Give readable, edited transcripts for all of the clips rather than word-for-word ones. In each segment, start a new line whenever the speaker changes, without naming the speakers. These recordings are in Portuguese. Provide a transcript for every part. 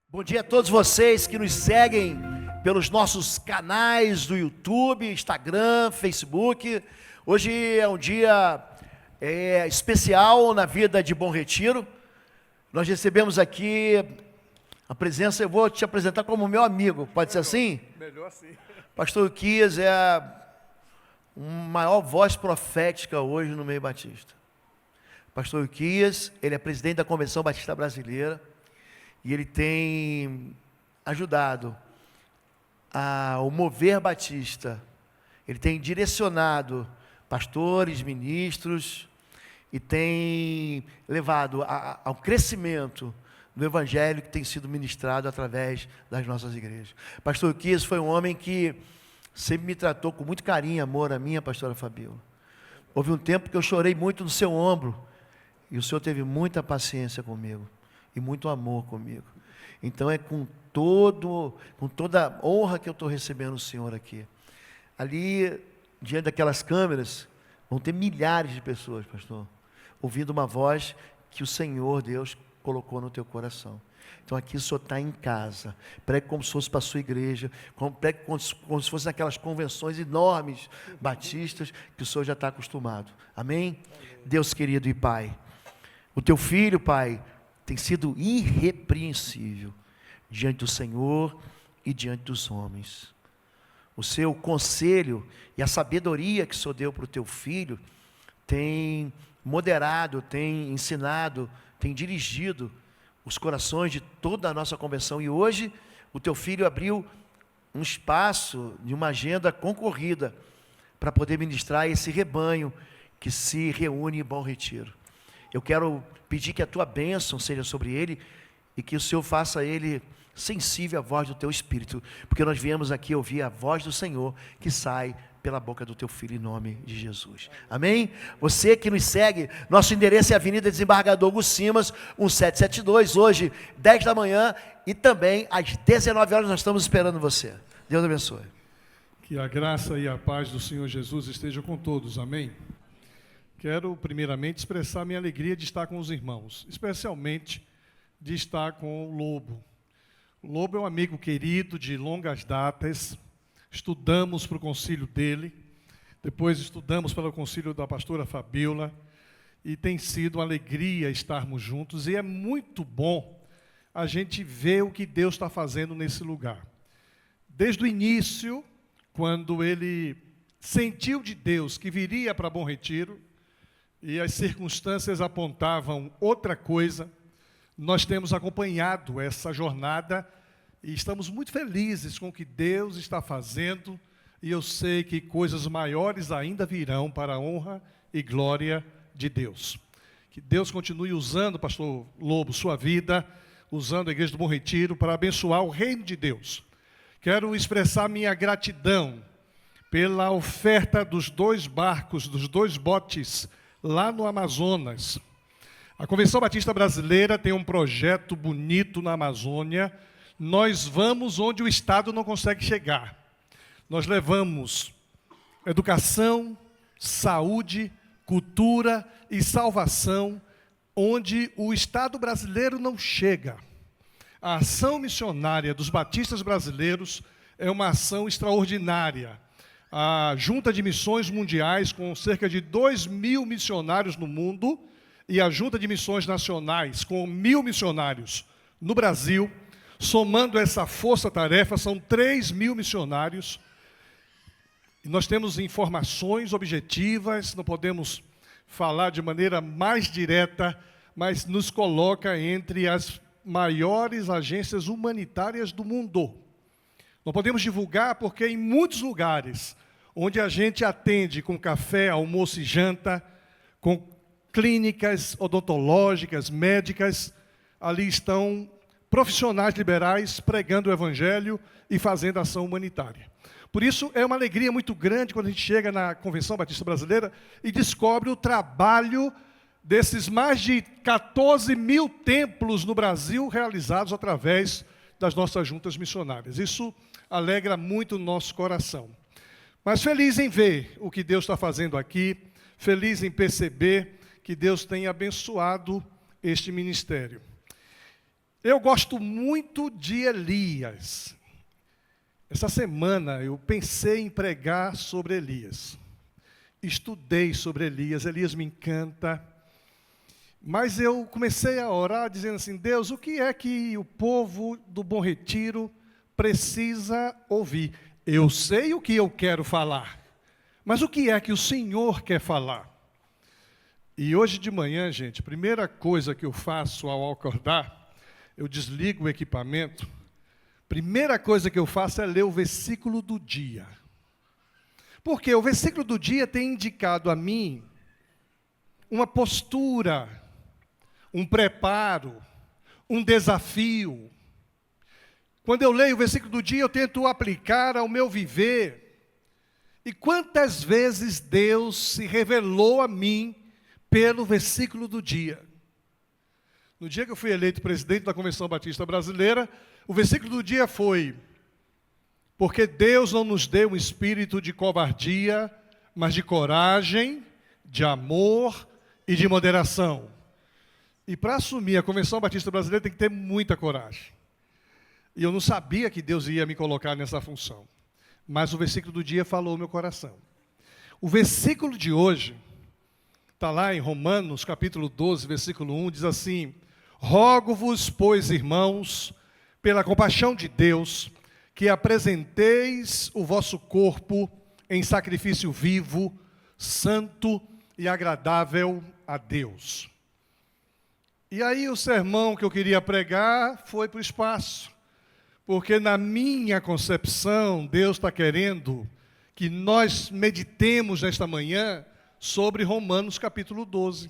Bom dia a todos vocês que nos seguem pelos nossos canais do YouTube, Instagram, Facebook. Hoje é um dia especial na vida de Bom Retiro. Nós recebemos aqui a presença, eu vou te apresentar como meu amigo, pode ser assim?
Melhor sim.
Pastor Uquias é a maior voz profética hoje no meio batista. Pastor Uquias, ele é presidente da Convenção Batista Brasileira e ele tem ajudado ao mover batista. Ele tem direcionado pastores, ministros e tem levado ao crescimento do evangelho que tem sido ministrado através das nossas igrejas. Pastor Uquias foi um homem que sempre me tratou com muito carinho e amor, a minha pastora Fabíola. Houve um tempo que eu chorei muito no seu ombro e o Senhor teve muita paciência comigo e muito amor comigo. Então é com toda a honra que eu estou recebendo o Senhor aqui. Ali, diante daquelas câmeras, vão ter milhares de pessoas, pastor, ouvindo uma voz que o Senhor Deus colocou no teu coração. Então aqui o Senhor está em casa, pregue como se fosse para a sua igreja, pregue como se fosse naquelas convenções enormes batistas que o Senhor já está acostumado. Amém? Deus querido e Pai, o teu filho, Pai, tem sido irrepreensível diante do Senhor e diante dos homens. O seu conselho e a sabedoria que o Senhor deu para o teu filho tem moderado, tem ensinado, tem dirigido os corações de toda a nossa convenção. E hoje o teu filho abriu um espaço de uma agenda concorrida para poder ministrar esse rebanho que se reúne em Bom Retiro. Eu quero pedir que a tua bênção seja sobre ele e que o Senhor faça ele sensível à voz do teu Espírito, porque nós viemos aqui ouvir a voz do Senhor que sai pela boca do teu filho em nome de Jesus. Amém? Você que nos segue, nosso endereço é Avenida Desembargador Gucimas, 1772, hoje 10 da manhã e também às 19 horas nós estamos esperando você. Deus abençoe.
Que a graça e a paz do Senhor Jesus estejam com todos, amém? Quero primeiramente expressar minha alegria de estar com os irmãos, especialmente de estar com o Lobo. O Lobo é um amigo querido de longas datas, estudamos para o concílio dele, depois estudamos para o concílio da pastora Fabíola, e tem sido uma alegria estarmos juntos, e é muito bom a gente ver o que Deus está fazendo nesse lugar. Desde o início, quando ele sentiu de Deus que viria para Bom Retiro, e as circunstâncias apontavam outra coisa, nós temos acompanhado essa jornada e estamos muito felizes com o que Deus está fazendo, e eu sei que coisas maiores ainda virão para a honra e glória de Deus. Que Deus continue usando, pastor Lobo, sua vida, usando a Igreja do Bom Retiro para abençoar o reino de Deus. Quero expressar minha gratidão pela oferta dos 2 barcos, dos 2 botes, lá no Amazonas. A Convenção Batista Brasileira tem um projeto bonito na Amazônia. Nós vamos onde o Estado não consegue chegar. Nós levamos educação, saúde, cultura e salvação onde o Estado brasileiro não chega. A ação missionária dos batistas brasileiros é uma ação extraordinária. A Junta de Missões Mundiais, com cerca de 2.000 missionários no mundo, e a Junta de Missões Nacionais, com 1.000 missionários no Brasil, somando essa força-tarefa, são 3.000 missionários. E nós temos informações objetivas, não podemos falar de maneira mais direta, mas nos coloca entre as maiores agências humanitárias do mundo. Não podemos divulgar porque em muitos lugares onde a gente atende com café, almoço e janta, com clínicas odontológicas, médicas, ali estão profissionais liberais pregando o Evangelho e fazendo ação humanitária. Por isso, é uma alegria muito grande quando a gente chega na Convenção Batista Brasileira e descobre o trabalho desses mais de 14.000 templos no Brasil realizados através das nossas juntas missionárias. Isso alegra muito o nosso coração. Mas feliz em ver o que Deus está fazendo aqui, feliz em perceber que Deus tem abençoado este ministério. Eu gosto muito de Elias. Essa semana eu pensei em pregar sobre Elias. Estudei sobre Elias, Elias me encanta. Mas eu comecei a orar dizendo assim: Deus, o que é que o povo do Bom Retiro precisa ouvir? Eu sei o que eu quero falar, mas o que é que o Senhor quer falar? E hoje de manhã, gente, a primeira coisa que eu faço ao acordar, eu desligo o equipamento, primeira coisa que eu faço é ler o versículo do dia. Porque o versículo do dia tem indicado a mim uma postura, um preparo, um desafio. Quando eu leio o versículo do dia, eu tento aplicar ao meu viver. E quantas vezes Deus se revelou a mim pelo versículo do dia? No dia que eu fui eleito presidente da Convenção Batista Brasileira, o versículo do dia foi: porque Deus não nos deu um espírito de covardia, mas de coragem, de amor e de moderação. E para assumir a Convenção Batista Brasileira tem que ter muita coragem. E eu não sabia que Deus ia me colocar nessa função. Mas o versículo do dia falou ao meu coração. O versículo de hoje está lá em Romanos, capítulo 12, versículo 1, diz assim: rogo-vos, pois, irmãos, pela compaixão de Deus, que apresenteis o vosso corpo em sacrifício vivo, santo e agradável a Deus. E aí o sermão que eu queria pregar foi para o espaço, porque na minha concepção, Deus está querendo que nós meditemos nesta manhã sobre Romanos capítulo 12.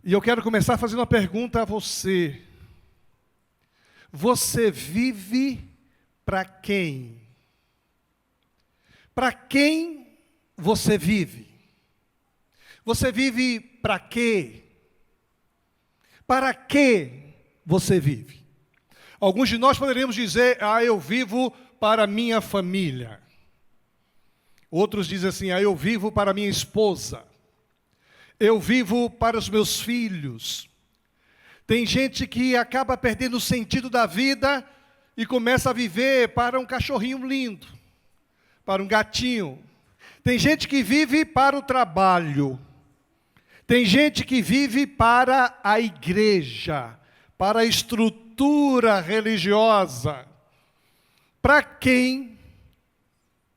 E eu quero começar fazendo uma pergunta a você. Você vive para quem? Para quem você vive? Você vive para quê? Para que você vive? Alguns de nós poderíamos dizer: eu vivo para minha família. Outros dizem assim: eu vivo para minha esposa. Eu vivo para os meus filhos. Tem gente que acaba perdendo o sentido da vida e começa a viver para um cachorrinho lindo, para um gatinho. Tem gente que vive para o trabalho. Tem gente que vive para a igreja, para a estrutura religiosa. Para quem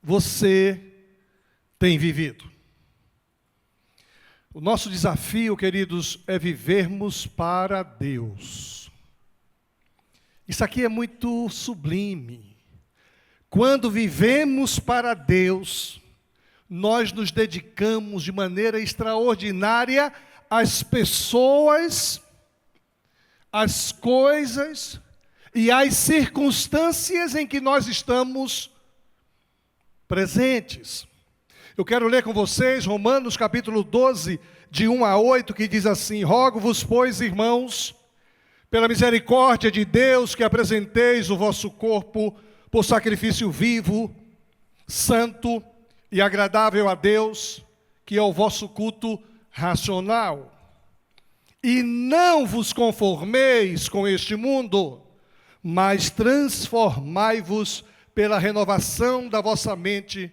você tem vivido? O nosso desafio, queridos, é vivermos para Deus. Isso aqui é muito sublime. Quando vivemos para Deus, nós nos dedicamos de maneira extraordinária às pessoas, às coisas e às circunstâncias em que nós estamos presentes. Eu quero ler com vocês Romanos capítulo 12, de 1 a 8, que diz assim: rogo-vos, pois, irmãos, pela misericórdia de Deus, que apresenteis o vosso corpo por sacrifício vivo, santo e agradável a Deus, que é o vosso culto racional. E não vos conformeis com este mundo, mas transformai-vos pela renovação da vossa mente,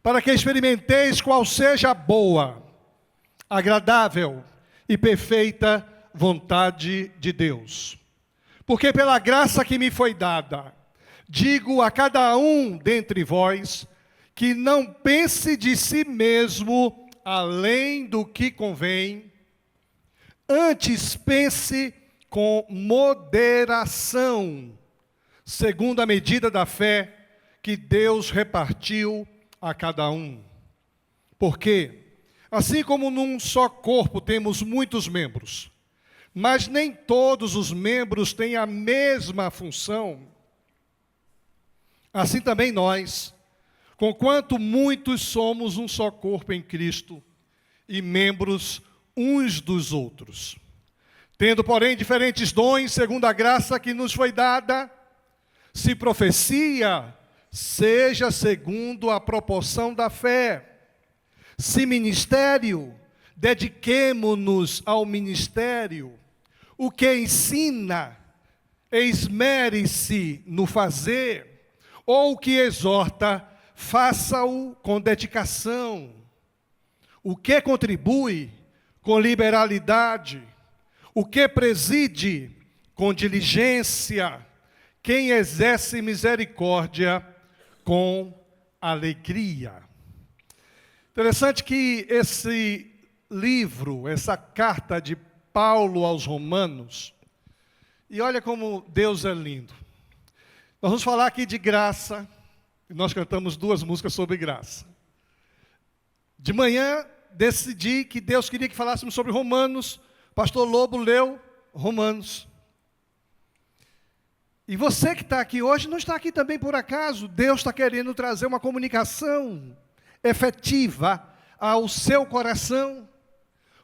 para que experimenteis qual seja a boa, agradável e perfeita vontade de Deus. Porque pela graça que me foi dada, digo a cada um dentre vós, que não pense de si mesmo além do que convém, antes pense com moderação, segundo a medida da fé que Deus repartiu a cada um. Porque, assim como num só corpo temos muitos membros, mas nem todos os membros têm a mesma função, assim também nós, conquanto muitos somos um só corpo em Cristo, e membros uns dos outros. Tendo, porém, diferentes dons, segundo a graça que nos foi dada, se profecia, seja segundo a proporção da fé. Se ministério, dediquemo-nos ao ministério. O que ensina, esmere-se no fazer. Ou o que exorta, faça-o com dedicação. O que contribui, com liberalidade. O que preside, com diligência. Quem exerce misericórdia, com alegria. Interessante que esse livro, essa carta de Paulo aos Romanos, e olha como Deus é lindo. Nós vamos falar aqui de graça, e nós cantamos 2 músicas sobre graça. De manhã, decidi que Deus queria que falássemos sobre Romanos, pastor Lobo leu Romanos. E você que está aqui hoje, não está aqui também por acaso. Deus está querendo trazer uma comunicação efetiva ao seu coração,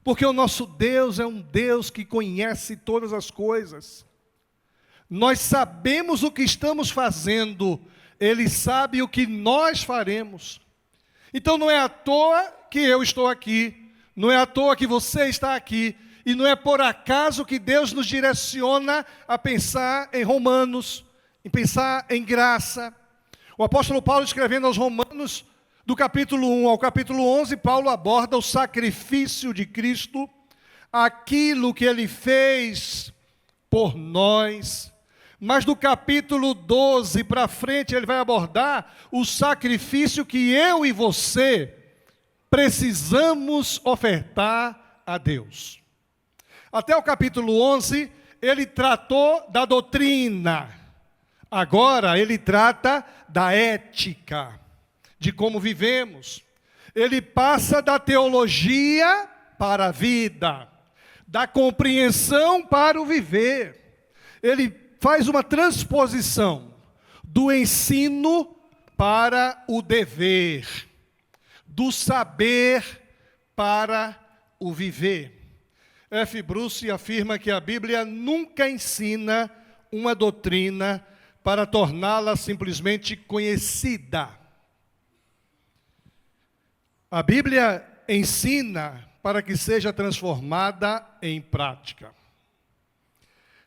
porque o nosso Deus é um Deus que conhece todas as coisas. Nós sabemos o que estamos fazendo, Ele sabe o que nós faremos. Então não é à toa que eu estou aqui, não é à toa que você está aqui, e não é por acaso que Deus nos direciona a pensar em Romanos, em pensar em graça. O apóstolo Paulo, escrevendo aos Romanos, do capítulo 1 ao capítulo 11, Paulo aborda o sacrifício de Cristo, aquilo que Ele fez por nós. Mas do capítulo 12 para frente, ele vai abordar o sacrifício que eu e você precisamos ofertar a Deus. Até o capítulo 11, ele tratou da doutrina. Agora, ele trata da ética, de como vivemos. Ele passa da teologia para a vida, da compreensão para o viver. Ele faz uma transposição do ensino para o dever, do saber para o viver. F. Bruce afirma que a Bíblia nunca ensina uma doutrina para torná-la simplesmente conhecida. A Bíblia ensina para que seja transformada em prática.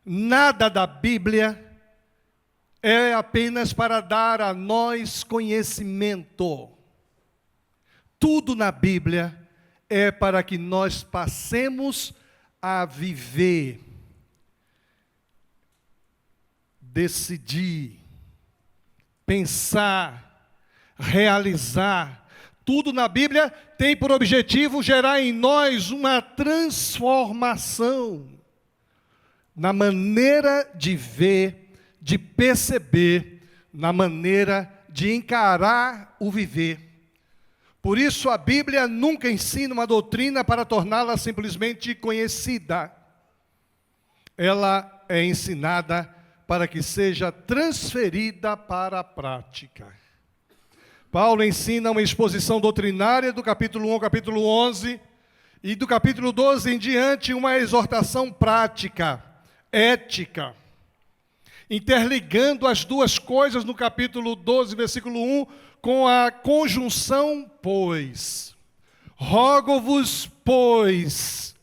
Nada da Bíblia é apenas para dar a nós conhecimento. Tudo na Bíblia é para que nós passemos a viver, decidir, pensar, realizar. Tudo na Bíblia tem por objetivo gerar em nós uma transformação na maneira de ver, de perceber, na maneira de encarar o viver. Por isso a Bíblia nunca ensina uma doutrina para torná-la simplesmente conhecida. Ela é ensinada para que seja transferida para a prática. Paulo ensina uma exposição doutrinária do capítulo 1 ao capítulo 11, e do capítulo 12 em diante uma exortação prática, ética, interligando as duas coisas no capítulo 12, versículo 1, com a conjunção pois. Rogo-vos, pois,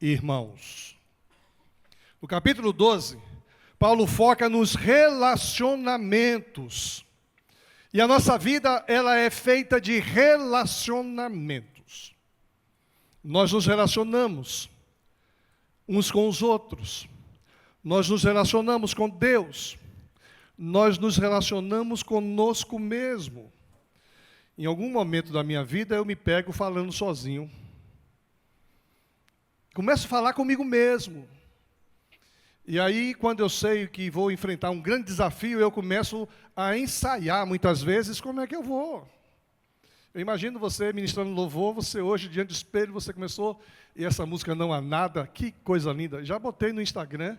irmãos. No capítulo 12, Paulo foca nos relacionamentos. E a nossa vida, ela é feita de relacionamentos. Nós nos relacionamos uns com os outros. Nós nos relacionamos com Deus. Nós nos relacionamos conosco mesmo. Em algum momento da minha vida, eu me pego falando sozinho. Começo a falar comigo mesmo. E aí, quando eu sei que vou enfrentar um grande desafio, eu começo a ensaiar, muitas vezes, como é que eu vou. Eu imagino você ministrando louvor, você hoje, diante do espelho, você começou, e essa música Não Há Nada, que coisa linda. Já botei no Instagram,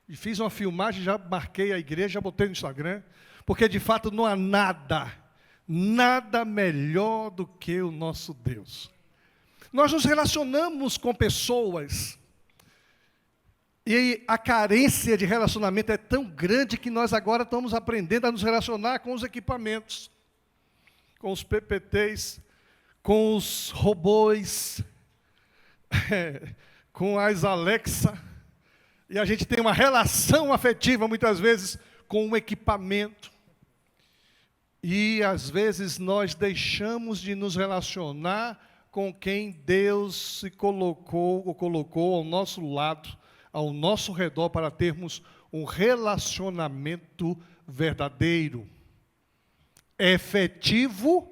e fiz uma filmagem, já marquei a igreja, já botei no Instagram, porque de fato não há nada, nada melhor do que o nosso Deus. Nós nos relacionamos com pessoas, e a carência de relacionamento é tão grande que nós agora estamos aprendendo a nos relacionar com os equipamentos, com os PPTs, com os robôs, com as Alexa, e a gente tem uma relação afetiva, muitas vezes, com o equipamento. E, às vezes, nós deixamos de nos relacionar com quem Deus se colocou ou colocou ao nosso lado, ao nosso redor, para termos um relacionamento verdadeiro, efetivo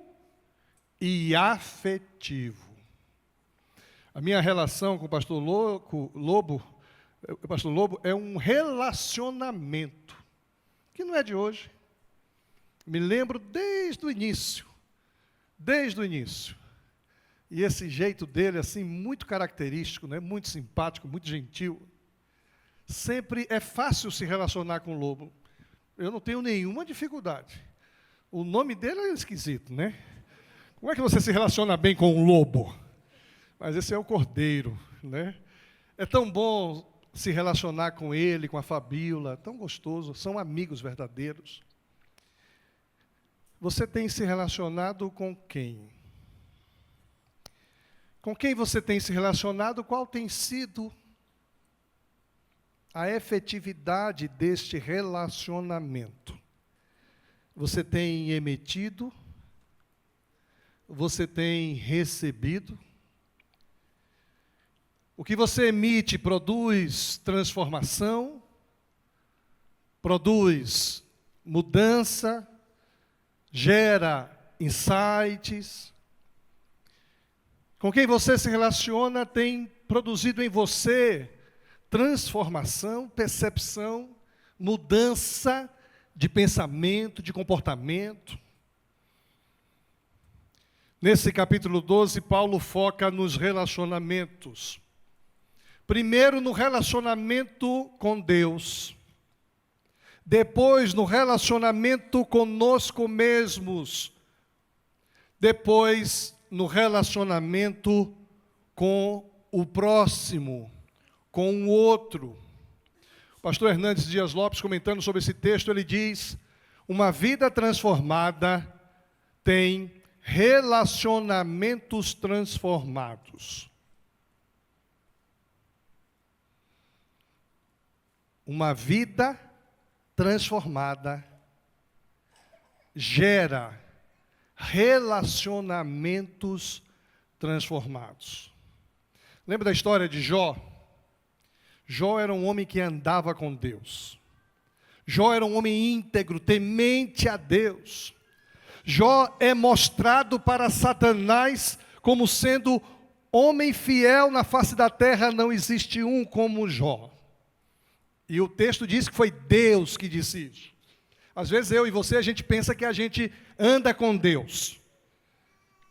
e afetivo. A minha relação com o pastor Lobo é um relacionamento que não é de hoje. Me lembro desde o início. E esse jeito dele, assim, muito característico, né? Muito simpático, muito gentil. Sempre é fácil se relacionar com o Lobo. Eu não tenho nenhuma dificuldade. O nome dele é esquisito, né? Como é que você se relaciona bem com o lobo? Mas esse é o cordeiro, né? É tão bom se relacionar com ele, com a Fabíola, tão gostoso, são amigos verdadeiros. Você tem se relacionado com quem? Com quem você tem se relacionado? Qual tem sido a efetividade deste relacionamento? Você tem emitido? Você tem recebido? O que você emite produz transformação, produz mudança, gera insights. Com quem você se relaciona tem produzido em você transformação, percepção, mudança de pensamento, de comportamento. Nesse capítulo 12, Paulo foca nos relacionamentos. Primeiro no relacionamento com Deus. Depois no relacionamento conosco mesmos. Depois no relacionamento com o próximo, com o outro. O pastor Hernandes Dias Lopes, comentando sobre esse texto, ele diz: uma vida transformada tem relacionamentos transformados. Uma vida transformada gera relacionamentos transformados. Lembra da história de Jó? Jó era um homem que andava com Deus. Jó era um homem íntegro, temente a Deus. Jó é mostrado para Satanás como sendo homem fiel na face da terra, não existe um como Jó. E o texto diz que foi Deus que disse isso. Às vezes eu e você, a gente pensa que a gente anda com Deus.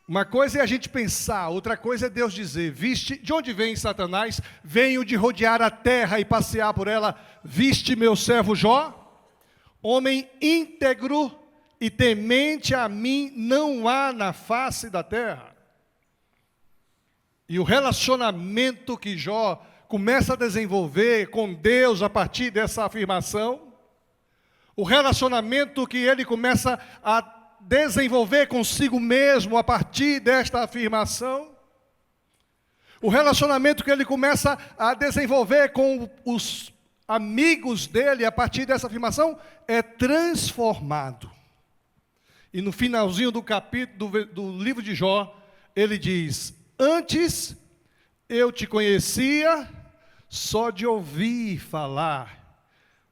Uma coisa é a gente pensar, outra coisa é Deus dizer: viste, de onde vem Satanás? Venho de rodear a terra e passear por ela. Viste meu servo Jó? Homem íntegro e temente a mim não há na face da terra. E o relacionamento que Jó começa a desenvolver com Deus a partir dessa afirmação, o relacionamento que ele começa a desenvolver consigo mesmo a partir desta afirmação, o relacionamento que ele começa a desenvolver com os amigos dele a partir dessa afirmação é transformado. E no finalzinho do capítulo do livro de Jó, ele diz: antes eu te conhecia só de ouvir falar,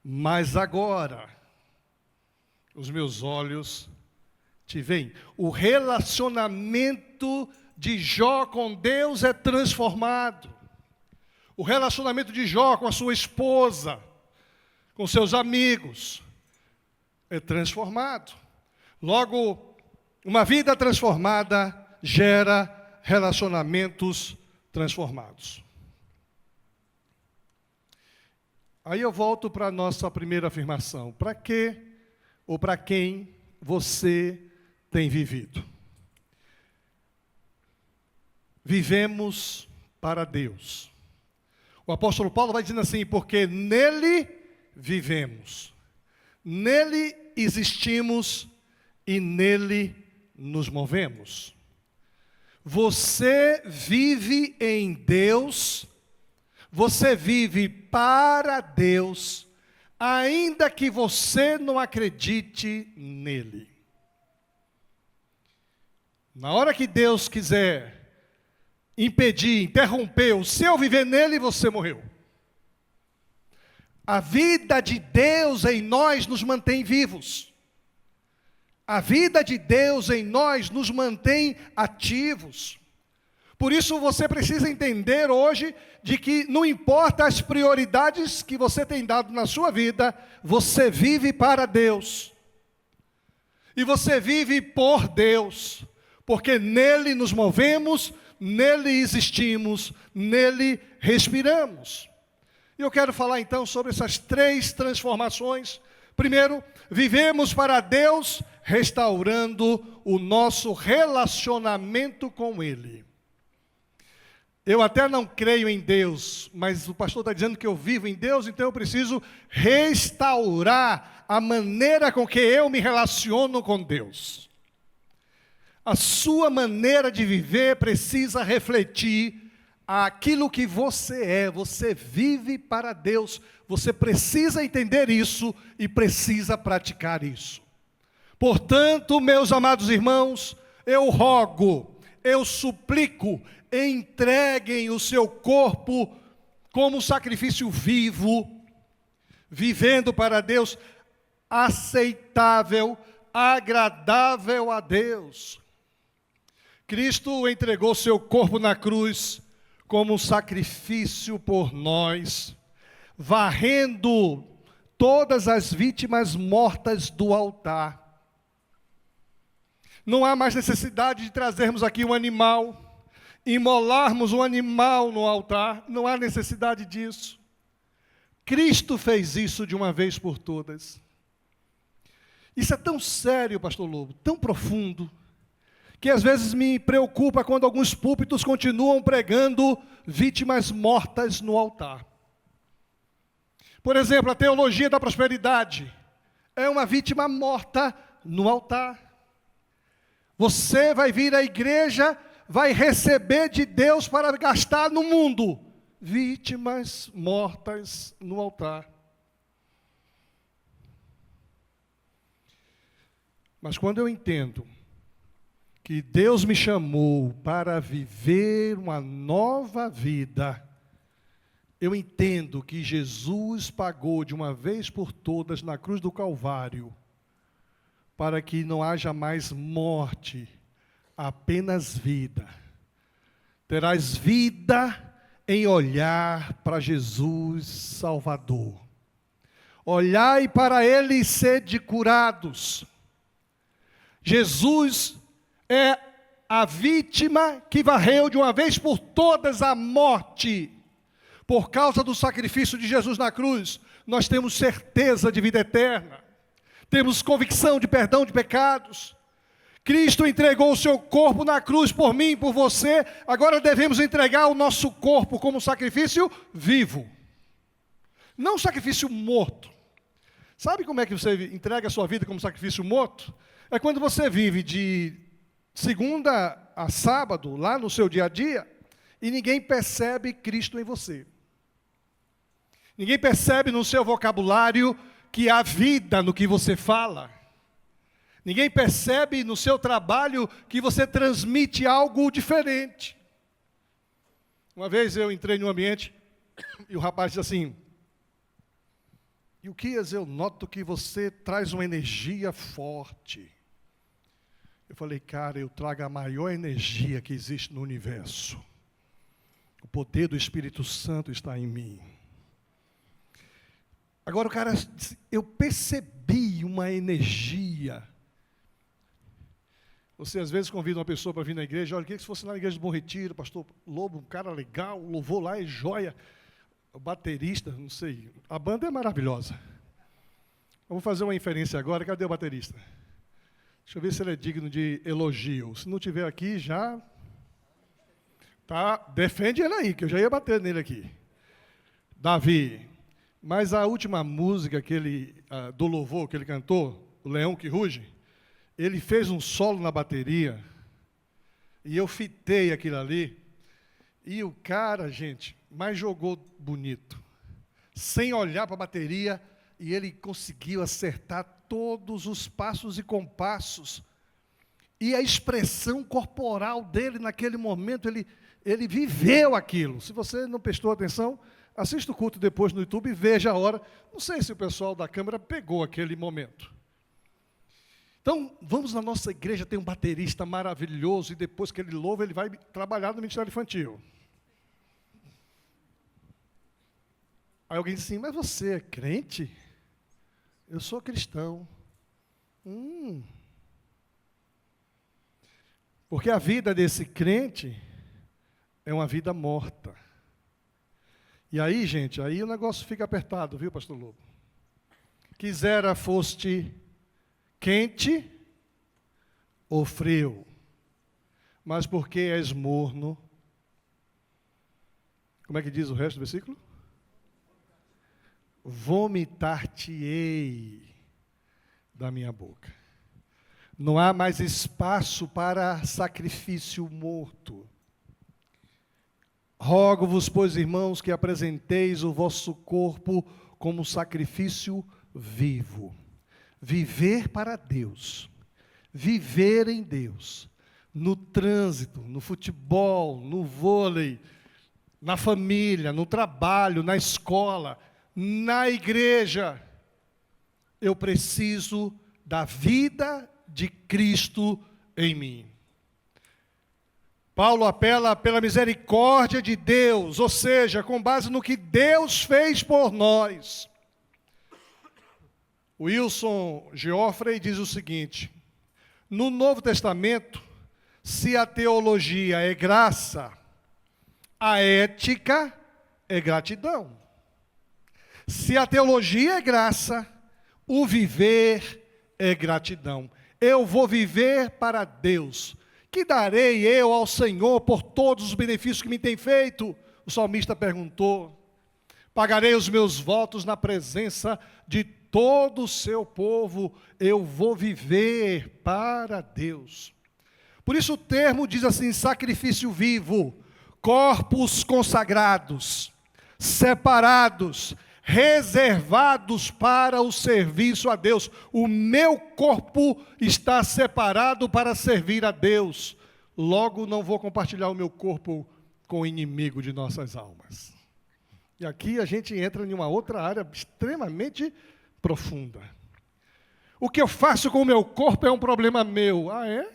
mas agora os meus olhos te veem. O relacionamento de Jó com Deus é transformado. O relacionamento de Jó com a sua esposa, com seus amigos, é transformado. Logo, uma vida transformada gera relacionamentos transformados. Aí eu volto para a nossa primeira afirmação. Para que ou para quem você tem vivido? Vivemos para Deus. O apóstolo Paulo vai dizendo assim: porque nele vivemos, nele existimos e nele nos movemos. Você vive em Deus, você vive para Deus, ainda que você não acredite nele. Na hora que Deus quiser impedir, interromper o seu viver nele, você morreu. A vida de Deus em nós nos mantém vivos. A vida de Deus em nós nos mantém ativos. Por isso você precisa entender hoje de que não importa as prioridades que você tem dado na sua vida, você vive para Deus. E você vive por Deus, porque nele nos movemos, nele existimos, nele respiramos. E eu quero falar então sobre essas 3 transformações. Primeiro, vivemos para Deus, restaurando o nosso relacionamento com Ele. Eu até não creio em Deus, mas o pastor está dizendo que eu vivo em Deus, então eu preciso restaurar a maneira com que eu me relaciono com Deus. A sua maneira de viver precisa refletir aquilo que você vive para Deus. Você precisa entender isso e precisa praticar isso. Portanto, meus amados irmãos, eu rogo, eu suplico, entreguem o seu corpo como sacrifício vivo, vivendo para Deus, aceitável, agradável a Deus. Cristo entregou seu corpo na cruz como um sacrifício por nós, varrendo todas as vítimas mortas do altar. Não há mais necessidade de trazermos aqui um animal, imolarmos um animal no altar, não há necessidade disso. Cristo fez isso de uma vez por todas. Isso é tão sério, pastor Lobo, tão profundo, que às vezes me preocupa quando alguns púlpitos continuam pregando vítimas mortas no altar. Por exemplo, a teologia da prosperidade é uma vítima morta no altar. Você vai vir à igreja, vai receber de Deus para gastar no mundo. Vítimas mortas no altar. Mas quando eu entendo que Deus me chamou para viver uma nova vida, eu entendo que Jesus pagou de uma vez por todas na cruz do Calvário, para que não haja mais morte, apenas vida. Terás vida em olhar para Jesus Salvador. Olhai para Ele e sede curados. Jesus é a vítima que varreu de uma vez por todas a morte. Por causa do sacrifício de Jesus na cruz, nós temos certeza de vida eterna. Temos convicção de perdão de pecados. Cristo entregou o seu corpo na cruz por mim e por você. Agora devemos entregar o nosso corpo como sacrifício vivo. Não sacrifício morto. Sabe como é que você entrega a sua vida como sacrifício morto? É quando você vive de segunda a sábado, lá no seu dia a dia, e ninguém percebe Cristo em você. Ninguém percebe no seu vocabulário que há vida no que você fala. Ninguém percebe no seu trabalho que você transmite algo diferente. Uma vez eu entrei num ambiente e o rapaz disse assim: Ilquias, eu noto que você traz uma energia forte. Eu falei, cara, eu trago a maior energia que existe no universo. O poder do Espírito Santo está em mim. Agora o cara disse, eu percebi uma energia. Você às vezes convida uma pessoa para vir na igreja, olha, queria que fosse na igreja do Bom Retiro, pastor Lobo, um cara legal, o louvor lá é joia. O baterista, não sei, a banda é maravilhosa. Eu vou fazer uma inferência agora, cadê o baterista? Deixa eu ver se ele é digno de elogio. Se não tiver aqui, já... Tá, defende ele aí, que eu já ia bater nele aqui. Davi. Mas a última música que ele, do louvor que ele cantou, o Leão que Ruge, ele fez um solo na bateria, E eu fitei aquilo ali. E o cara, gente, mas jogou bonito. Sem olhar para a bateria. E ele conseguiu acertar todos os passos e compassos. E a expressão corporal dele naquele momento, ele viveu aquilo. Se você não prestou atenção, assista o culto depois no YouTube e veja a hora. Não sei se o pessoal da câmera pegou aquele momento. Então, vamos na nossa igreja, tem um baterista maravilhoso, e depois que ele louva, ele vai trabalhar no Ministério Infantil. Aí alguém diz assim, mas você é crente? Eu sou cristão. Porque a vida desse crente é uma vida morta. E aí, gente, aí o negócio fica apertado, viu, pastor Lobo? Quisera foste quente ou frio, mas porque és morno. Como é que diz o resto do versículo? Vomitar-te-ei da minha boca. Não há mais espaço para sacrifício morto. Rogo-vos, pois, irmãos, que apresenteis o vosso corpo como sacrifício vivo. Viver para Deus. Viver em Deus. No trânsito, no futebol, no vôlei, na família, no trabalho, na escola, na igreja. Eu preciso da vida de Cristo em mim. Paulo apela pela misericórdia de Deus, ou seja, com base no que Deus fez por nós. Wilson Geoffrey diz o seguinte: no Novo Testamento, se a teologia é graça, a ética é gratidão. Se a teologia é graça, o viver é gratidão. Eu vou viver para Deus. Que darei eu ao Senhor por todos os benefícios que me tem feito? O salmista perguntou. Pagarei os meus votos na presença de todo o seu povo. Eu vou viver para Deus. Por isso o termo diz assim, sacrifício vivo, corpos consagrados, separados, reservados para o serviço a Deus. O meu corpo está separado para servir a Deus. Logo, não vou compartilhar o meu corpo com o inimigo de nossas almas. E aqui a gente entra em uma outra área extremamente profunda. O que eu faço com o meu corpo é um problema meu. Ah, é?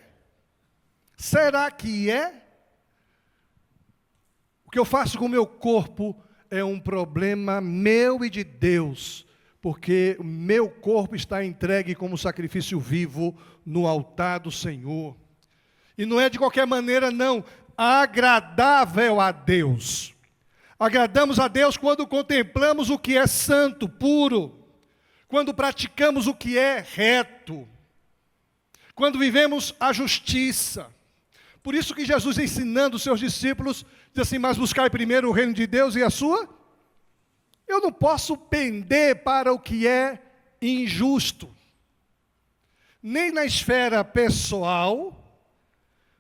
Será que é? O que eu faço com o meu corpo é um problema meu e de Deus, porque o meu corpo está entregue como sacrifício vivo no altar do Senhor. E não é de qualquer maneira, não, agradável a Deus. Agradamos a Deus quando contemplamos o que é santo, puro, quando praticamos o que é reto, quando vivemos a justiça. Por isso que Jesus, ensinando os seus discípulos, diz assim, mas buscai primeiro o reino de Deus e a sua. Eu não posso pender para o que é injusto, nem na esfera pessoal,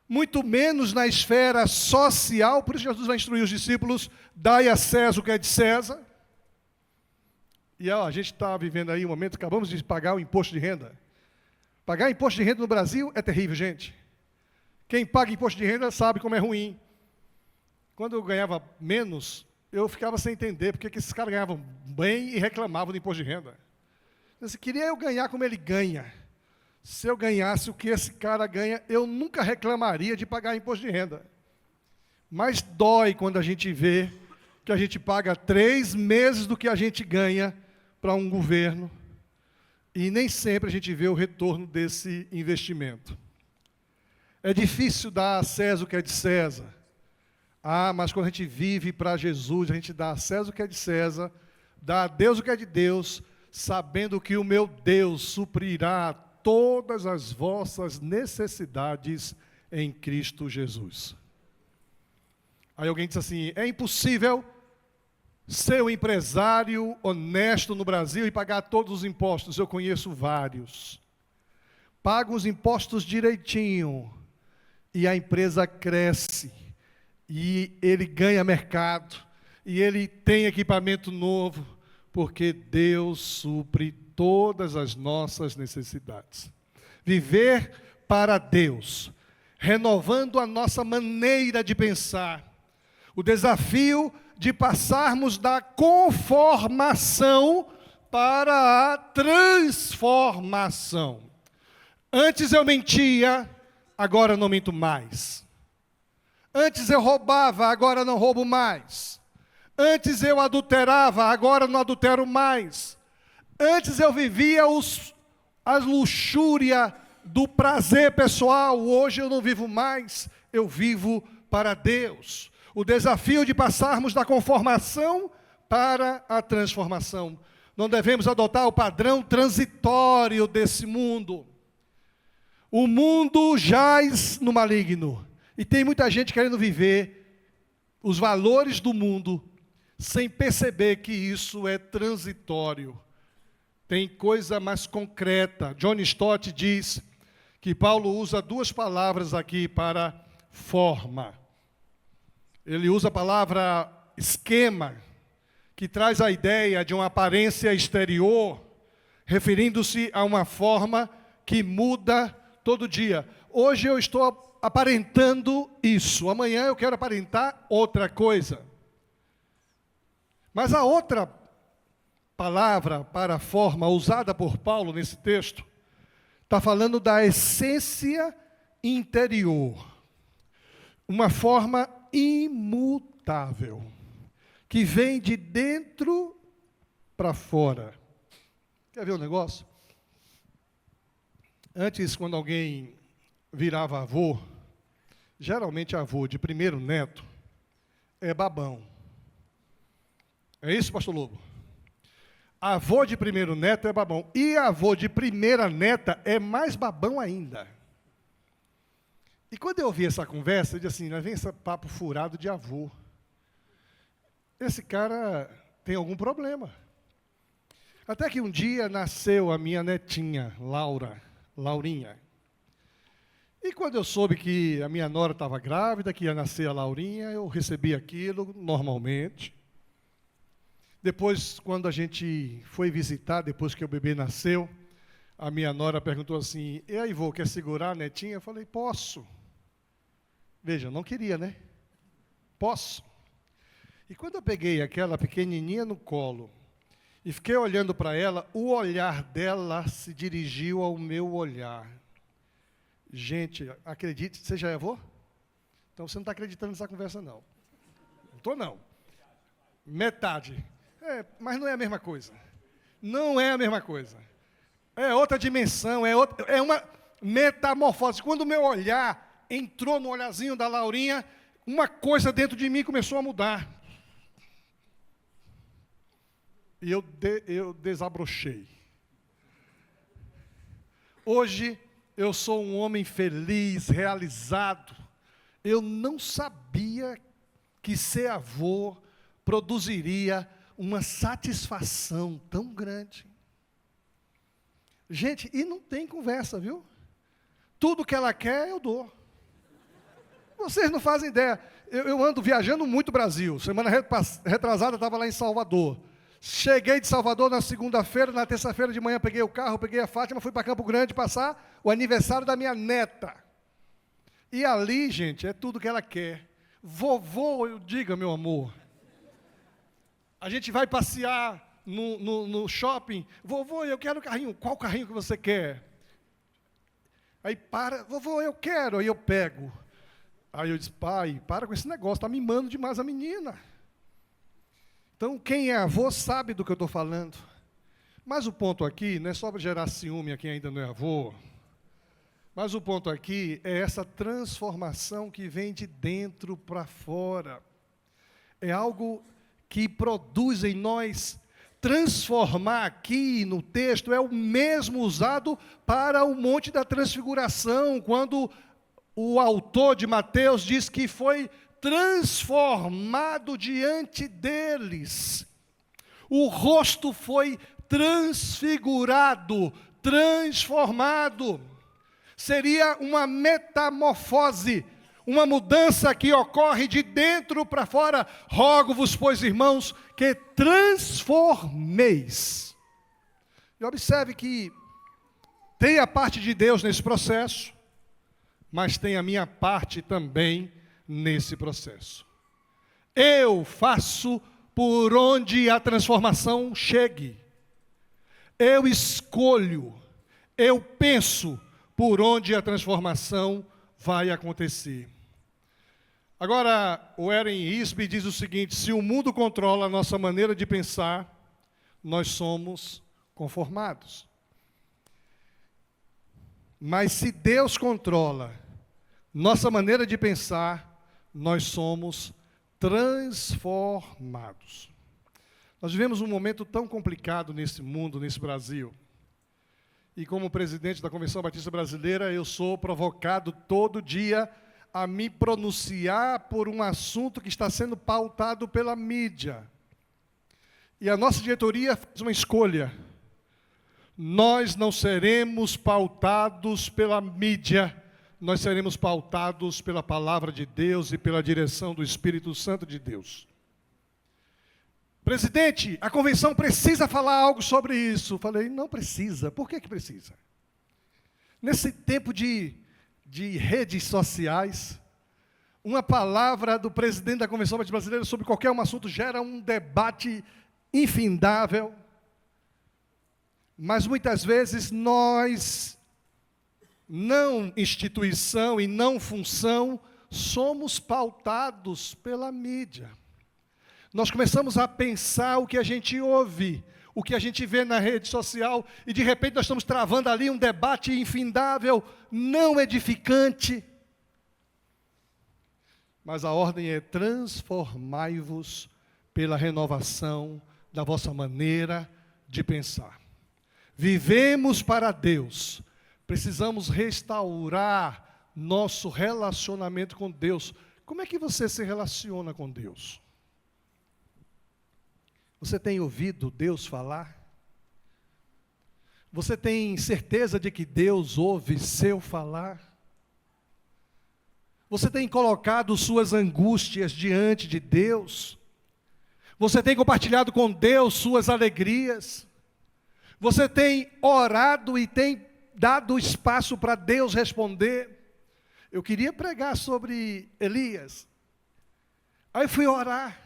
muito menos na esfera social. Por isso Jesus vai instruir os discípulos, dai a César o que é de César. E a gente está vivendo aí um momento, acabamos de pagar o imposto de renda. Pagar imposto de renda no Brasil é terrível, gente. Quem paga imposto de renda sabe como é ruim. Quando eu ganhava menos, eu ficava sem entender porque que esses caras ganhavam bem e reclamavam do imposto de renda. Eu queria eu ganhar como ele ganha. Se eu ganhasse o que esse cara ganha, eu nunca reclamaria de pagar imposto de renda. Mas dói quando a gente vê que a gente paga 3 meses do que a gente ganha para um governo e nem sempre a gente vê o retorno desse investimento. É difícil dar a César o que é de César. Ah, mas quando a gente vive para Jesus, a gente dá a César o que é de César, dá a Deus o que é de Deus, sabendo que o meu Deus suprirá todas as vossas necessidades em Cristo Jesus. Aí alguém diz assim, é impossível ser um empresário honesto no Brasil e pagar todos os impostos. Eu conheço vários. Pagam os impostos direitinho. e a empresa cresce, e ele ganha mercado, e ele tem equipamento novo, porque Deus supre todas as nossas necessidades. Viver para Deus, renovando a nossa maneira de pensar. O desafio de passarmos da conformação para a transformação. Antes eu mentia, agora não minto mais. Antes eu roubava, agora não roubo mais. Antes eu adulterava, agora não adultero mais. Antes eu vivia a luxúria do prazer pessoal, hoje eu não vivo mais, eu vivo para Deus. O desafio de passarmos da conformação para a transformação. Não devemos adotar o padrão transitório desse mundo. O mundo jaz no maligno, e tem muita gente querendo viver os valores do mundo, sem perceber que isso é transitório. Tem coisa mais concreta. John Stott diz que Paulo usa duas palavras aqui para forma. Ele usa a palavra esquema, que traz a ideia de uma aparência exterior, referindo-se a uma forma que muda todo dia. Hoje eu estou aparentando isso, amanhã eu quero aparentar outra coisa. Mas a outra palavra para forma usada por Paulo nesse texto está falando da essência interior, uma forma imutável, que vem de dentro para fora. Quer ver um negócio? Antes, quando alguém virava avô, geralmente avô de primeiro neto, é babão. É isso, pastor Lobo? Avô de primeiro neto é babão. E avô de primeira neta é mais babão ainda. E quando eu ouvi essa conversa, eu disse assim, vem esse papo furado de avô. Esse cara tem algum problema. Até que um dia nasceu a minha netinha, Laurinha. E quando eu soube que a minha nora estava grávida, que ia nascer a Laurinha, eu recebi aquilo normalmente. Depois, quando a gente foi visitar, depois que o bebê nasceu, a minha nora perguntou assim, e aí, vô, quer segurar a netinha? Eu falei, posso. Veja, eu não queria, né? Posso. E quando eu peguei aquela pequenininha no colo e fiquei olhando para ela, o olhar dela se dirigiu ao meu olhar. Gente, acredite, você já é avô? Então você não está acreditando nessa conversa, não. Não estou, não. Metade. Mas não é a mesma coisa. Não é a mesma coisa. É outra dimensão, é uma metamorfose. Quando o meu olhar entrou no olhazinho da Laurinha, uma coisa dentro de mim começou a mudar. E eu desabrochei. Hoje, eu sou um homem feliz, realizado. Eu não sabia que ser avô produziria uma satisfação tão grande. Gente, e não tem conversa, viu? Tudo que ela quer, eu dou. Vocês não fazem ideia. Eu ando viajando muito o Brasil. Semana retrasada, estava lá em Salvador. Cheguei de Salvador na segunda-feira, na terça-feira de manhã peguei o carro, peguei a Fátima, fui para Campo Grande passar o aniversário da minha neta. E ali, gente, é tudo que ela quer. Vovô, eu diga, meu amor. A gente vai passear no shopping. Vovô, eu quero carrinho. Qual carrinho que você quer? Aí para, vovô, eu quero. Aí eu pego. Aí eu disse, pai, para com esse negócio, está mimando demais a menina. Então, quem é avô sabe do que eu estou falando. Mas o ponto aqui não é só para gerar ciúme a quem ainda não é avô. Mas o ponto aqui é essa transformação que vem de dentro para fora. É algo que produz em nós. Transformar aqui no texto é o mesmo usado para o Monte da Transfiguração, quando o autor de Mateus diz que foi transformado diante deles. O rosto foi transfigurado, transformado. Seria uma metamorfose, uma mudança que ocorre de dentro para fora. Rogo-vos, pois, irmãos, que transformeis. E observe que tem a parte de Deus nesse processo, mas tem a minha parte também nesse processo. Eu faço por onde a transformação chegue. Eu escolho, eu penso por onde a transformação vai acontecer. Agora, o Warren Wiersbe diz o seguinte: se o mundo controla a nossa maneira de pensar, nós somos conformados. Mas se Deus controla nossa maneira de pensar, nós somos transformados. Nós vivemos um momento tão complicado nesse mundo, nesse Brasil. E como presidente da Convenção Batista Brasileira, eu sou provocado todo dia a me pronunciar por um assunto que está sendo pautado pela mídia. E a nossa diretoria fez uma escolha. Nós não seremos pautados pela mídia, nós seremos pautados pela palavra de Deus e pela direção do Espírito Santo de Deus. Presidente, a convenção precisa falar algo sobre isso. Falei, não precisa. Por que precisa? Nesse tempo de redes sociais, uma palavra do presidente da Convenção Batista Brasileira sobre qualquer um assunto gera um debate infindável. Mas muitas vezes nós, não instituição e não função, somos pautados pela mídia. Nós começamos a pensar o que a gente ouve, o que a gente vê na rede social, e de repente nós estamos travando ali um debate infindável, não edificante. Mas a ordem é: transformai-vos pela renovação da vossa maneira de pensar. Vivemos para Deus, precisamos restaurar nosso relacionamento com Deus. Como é que você se relaciona com Deus? Você tem ouvido Deus falar? Você tem certeza de que Deus ouve seu falar? Você tem colocado suas angústias diante de Deus? Você tem compartilhado com Deus suas alegrias? Você tem orado e tem dado espaço para Deus responder? Eu queria pregar sobre Elias. Aí eu fui orar.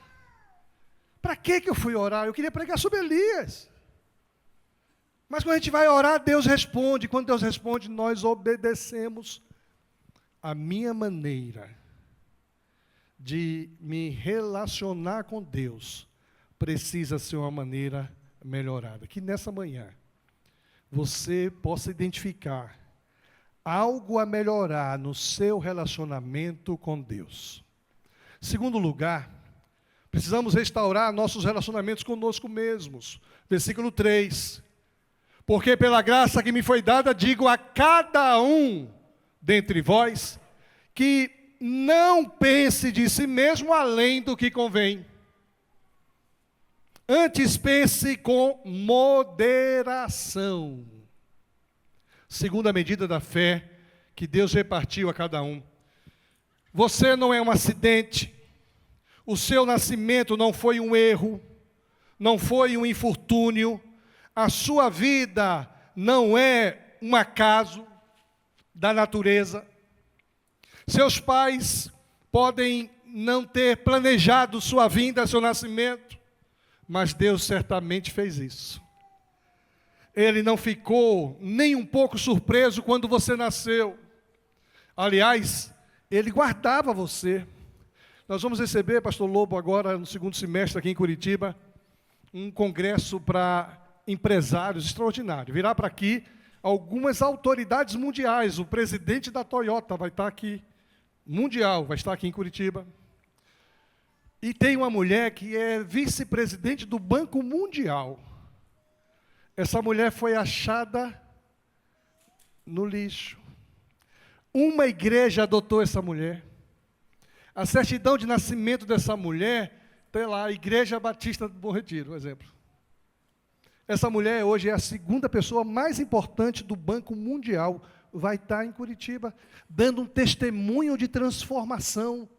Para que eu fui orar? Eu queria pregar sobre Elias. Mas quando a gente vai orar, Deus responde. Quando Deus responde, nós obedecemos. A minha maneira de me relacionar com Deus precisa ser uma maneira melhorada. Que nessa manhã você possa identificar algo a melhorar no seu relacionamento com Deus. Segundo lugar, precisamos restaurar nossos relacionamentos conosco mesmos. Versículo 3. Porque pela graça que me foi dada, digo a cada um dentre vós, que não pense de si mesmo além do que convém. Antes pense com moderação, segundo a medida da fé que Deus repartiu a cada um. Você não é um acidente. O seu nascimento não foi um erro, não foi um infortúnio, a sua vida não é um acaso da natureza. Seus pais podem não ter planejado sua vinda, seu nascimento, mas Deus certamente fez isso. Ele não ficou nem um pouco surpreso quando você nasceu. Aliás, Ele guardava você. Nós vamos receber, pastor Lobo, agora no segundo semestre aqui em Curitiba, um congresso para empresários extraordinário. Virá para aqui algumas autoridades mundiais. O presidente da Toyota vai estar aqui, mundial, vai estar aqui em Curitiba. E tem uma mulher que é vice-presidente do Banco Mundial. Essa mulher foi achada no lixo. Uma igreja adotou essa mulher. A certidão de nascimento dessa mulher, tem lá, Igreja Batista do Bom Retiro, um exemplo. Essa mulher hoje é a segunda pessoa mais importante do Banco Mundial. vai estar em Curitiba, dando um testemunho de transformação.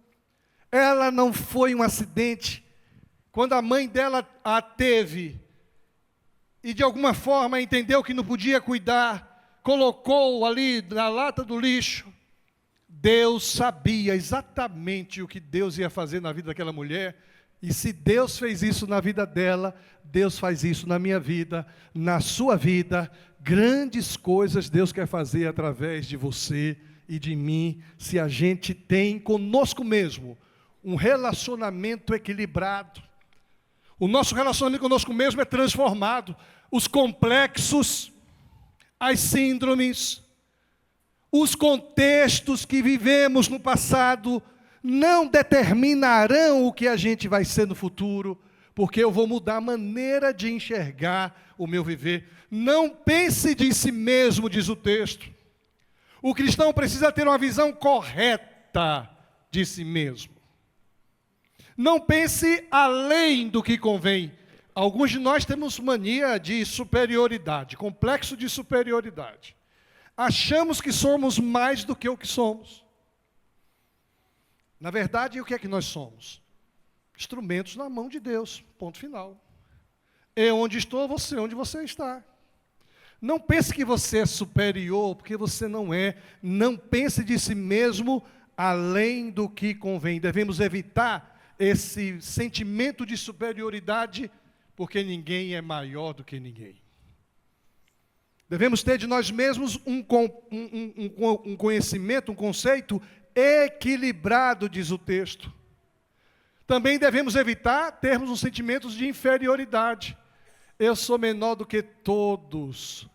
Ela não foi um acidente. Quando a mãe dela a teve, e de alguma forma entendeu que não podia cuidar, colocou ali na lata do lixo, Deus sabia exatamente o que Deus ia fazer na vida daquela mulher, e se Deus fez isso na vida dela, Deus faz isso na minha vida, na sua vida. Grandes coisas Deus quer fazer através de você e de mim, se a gente tem conosco mesmo um relacionamento equilibrado. O nosso relacionamento conosco mesmo é transformado. Os complexos, as síndromes, os contextos que vivemos no passado não determinarão o que a gente vai ser no futuro, porque eu vou mudar a maneira de enxergar o meu viver. Não pense de si mesmo, diz o texto. O cristão precisa ter uma visão correta de si mesmo. Não pense além do que convém. Alguns de nós temos mania de superioridade, complexo de superioridade. Achamos que somos mais do que o que somos. Na verdade, o que é que nós somos? Instrumentos na mão de Deus, ponto final. Eu onde estou, você onde você está. Não pense que você é superior, porque você não é. Não pense de si mesmo além do que convém. Devemos evitar esse sentimento de superioridade, porque ninguém é maior do que ninguém. Devemos ter de nós mesmos um conhecimento, um conceito equilibrado, diz o texto. Também devemos evitar termos um sentimento de inferioridade. Eu sou menor do que todos.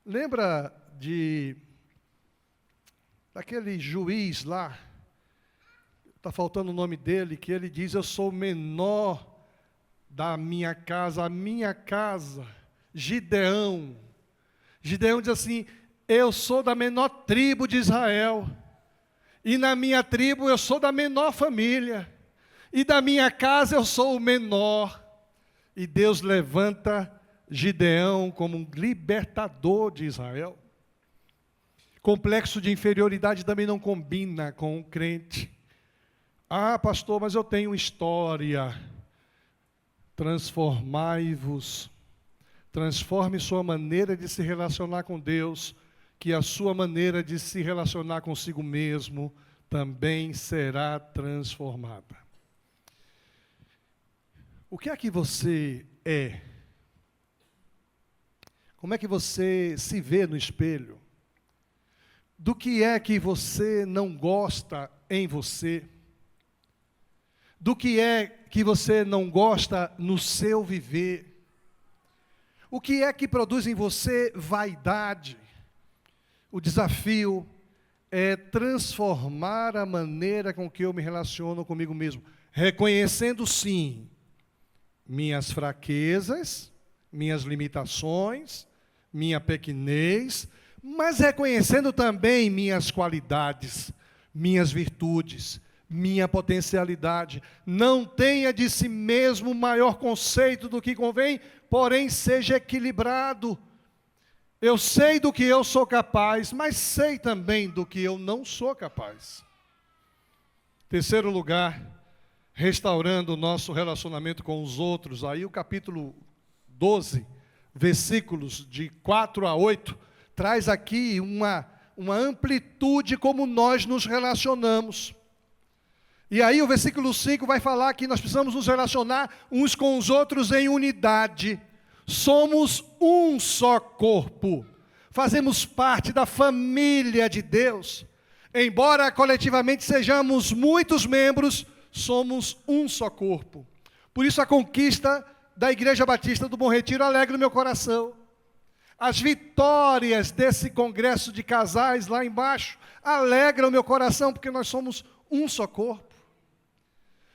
Lembra daquele juiz lá, está faltando o nome dele, que ele diz: eu sou o menor da minha casa, a minha casa. Gideão. Gideão diz assim: eu sou da menor tribo de Israel, e na minha tribo eu sou da menor família, e da minha casa eu sou o menor. E Deus levanta Gideão como um libertador de Israel. Complexo de inferioridade também não combina com o crente. Ah, pastor, mas eu tenho história. Transformai-vos. Transforme sua maneira de se relacionar com Deus, que a sua maneira de se relacionar consigo mesmo também será transformada. O que é que você é? Como é que você se vê no espelho? Do que é que você não gosta em você? Do que é que você não gosta no seu viver? O que é que produz em você vaidade? O desafio é transformar a maneira com que eu me relaciono comigo mesmo, reconhecendo sim minhas fraquezas, minhas limitações, minha pequenez, mas reconhecendo também minhas qualidades, minhas virtudes, minha potencialidade. Não tenha de si mesmo maior conceito do que convém, porém seja equilibrado. Eu sei do que eu sou capaz, mas sei também do que eu não sou capaz. Terceiro lugar, restaurando o nosso relacionamento com os outros. Aí o capítulo 12, versículos de 4 a 8, traz aqui uma amplitude como nós nos relacionamos. E aí o versículo 5 vai falar que nós precisamos nos relacionar uns com os outros em unidade. Somos um só corpo. Fazemos parte da família de Deus. Embora coletivamente sejamos muitos membros, somos um só corpo. Por isso a conquista da Igreja Batista do Bom Retiro alegra o meu coração. As vitórias desse congresso de casais lá embaixo alegram o meu coração, porque nós somos um só corpo.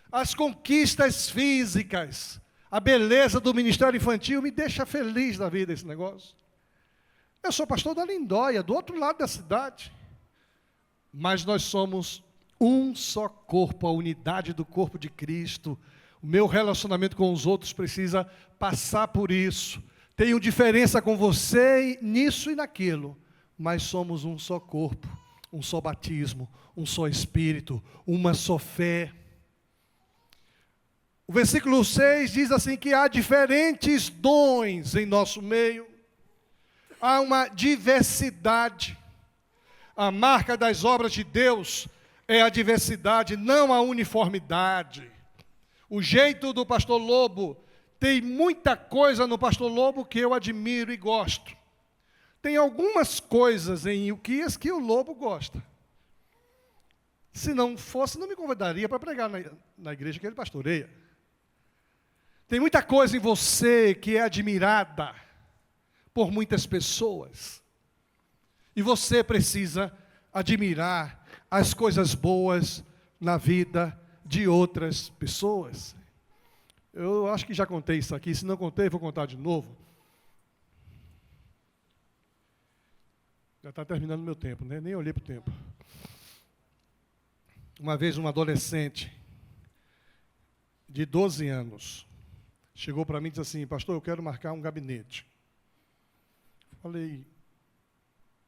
As conquistas físicas, a beleza do ministério infantil me deixa feliz da vida esse negócio. Eu sou pastor da Lindóia, do outro lado da cidade. Mas nós somos um só corpo, a unidade do corpo de Cristo. O meu relacionamento com os outros precisa passar por isso. Tenho diferença com você nisso e naquilo, mas somos um só corpo, um só batismo, um só Espírito, uma só fé. O versículo 6 diz assim que há diferentes dons em nosso meio, há uma diversidade. A marca das obras de Deus é a diversidade, não a uniformidade. O jeito do pastor Lobo, tem muita coisa no pastor Lobo que eu admiro e gosto. Tem algumas coisas em Ilquias que o Lobo gosta. Se não fosse, não me convidaria para pregar na igreja que ele pastoreia. Tem muita coisa em você que é admirada por muitas pessoas. E você precisa admirar as coisas boas na vida de outras pessoas. Eu acho que já contei isso aqui, se não contei, vou contar de novo. Já está terminando o meu tempo, né? Nem olhei para o tempo. Uma vez um adolescente de 12 anos chegou para mim e disse assim: pastor, eu quero marcar um gabinete. Falei: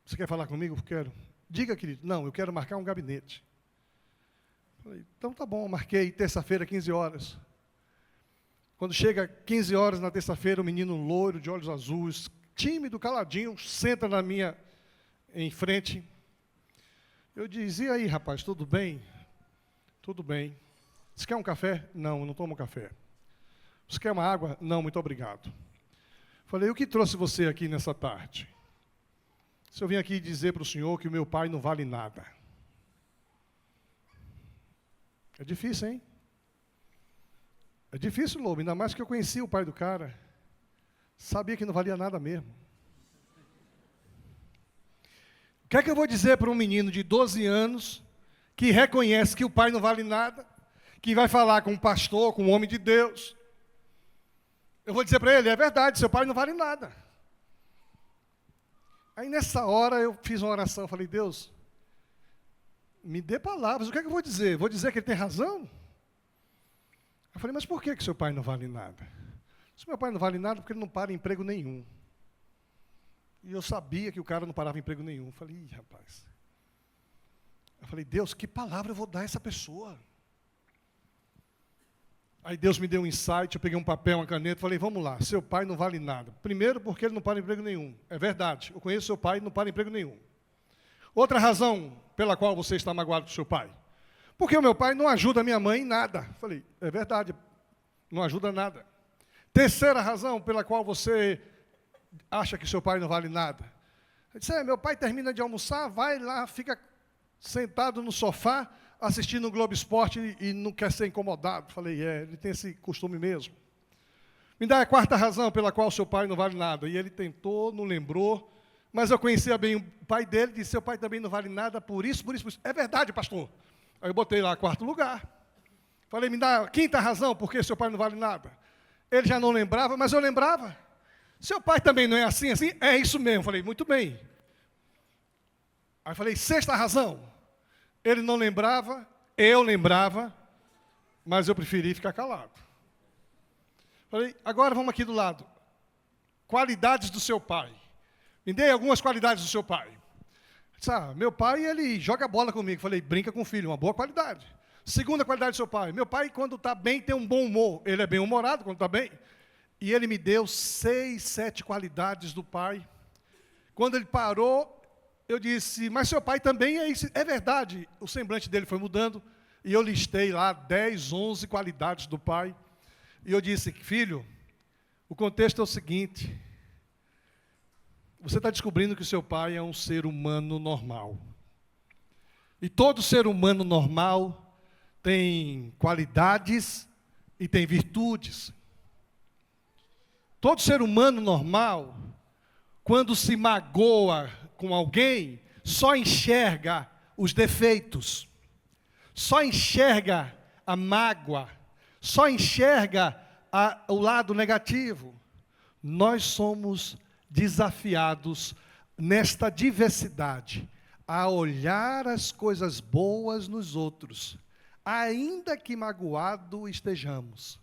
você quer falar comigo? Eu quero. Diga, querido. Não, eu quero marcar um gabinete. Falei: então tá bom, marquei terça-feira, 15 horas. Quando chega 15 horas na terça-feira, o menino loiro, de olhos azuis, tímido, caladinho, senta em frente. Eu disse: e aí, rapaz, tudo bem? Tudo bem. Você quer um café? Não, eu não tomo café. Você quer uma água? Não, muito obrigado. Falei: o que trouxe você aqui nessa tarde? Se eu vim aqui dizer para o senhor que o meu pai não vale nada. É difícil, hein? É difícil, Lobo, ainda mais que eu conhecia o pai do cara. Sabia que não valia nada mesmo. O que é que eu vou dizer para um menino de 12 anos que reconhece que o pai não vale nada, que vai falar com um pastor, com um homem de Deus? Eu vou dizer para ele: é verdade, seu pai não vale nada. Aí nessa hora eu fiz uma oração, falei: Deus, me dê palavras, o que é que eu vou dizer? Vou dizer que ele tem razão? Eu falei: mas por que seu pai não vale nada? Se meu pai não vale nada, porque ele não para em emprego nenhum. E eu sabia que o cara não parava em emprego nenhum. Eu falei: ih, rapaz. Eu falei: Deus, que palavra eu vou dar a essa pessoa? Aí Deus me deu um insight, eu peguei um papel, uma caneta, falei: vamos lá, seu pai não vale nada. Primeiro, porque ele não para em emprego nenhum. É verdade, eu conheço seu pai e não para em emprego nenhum. Outra razão pela qual você está magoado com seu pai: porque o meu pai não ajuda a minha mãe em nada. Falei: é verdade, não ajuda nada. Terceira razão pela qual você acha que seu pai não vale nada: eu disse, meu pai termina de almoçar, vai lá, fica sentado no sofá, assistindo o Globo Esporte e não quer ser incomodado. Falei: ele tem esse costume mesmo. Me dá a quarta razão pela qual seu pai não vale nada. E ele tentou, não lembrou, mas eu conhecia bem o pai dele, disse: seu pai também não vale nada, por isso, por isso, por isso. É verdade, pastor. Aí eu botei lá quarto lugar. Falei: me dá a quinta razão porque seu pai não vale nada. Ele já não lembrava, mas eu lembrava. Seu pai também não é assim, assim? É isso mesmo. Falei: muito bem. Aí falei: sexta razão. Ele não lembrava, eu lembrava, mas eu preferi ficar calado. Falei: agora vamos aqui do lado. Qualidades do seu pai. Me dê algumas qualidades do seu pai. Disse: meu pai, ele joga bola comigo. Falei: brinca com o filho, uma boa qualidade. Segunda qualidade do seu pai: meu pai, quando está bem, tem um bom humor. Ele é bem humorado quando está bem. E ele me deu 6, 7 qualidades do pai. Quando ele parou, eu disse: mas seu pai também é isso. É verdade. O semblante dele foi mudando. E eu listei lá 10, 11 qualidades do pai. E eu disse: filho, o contexto é o seguinte. Você está descobrindo que o seu pai é um ser humano normal. E todo ser humano normal tem qualidades e tem virtudes. Todo ser humano normal, quando se magoa com alguém, só enxerga os defeitos, só enxerga a mágoa, só enxerga o lado negativo. Nós somos desafiados nesta diversidade a olhar as coisas boas nos outros, ainda que magoado estejamos.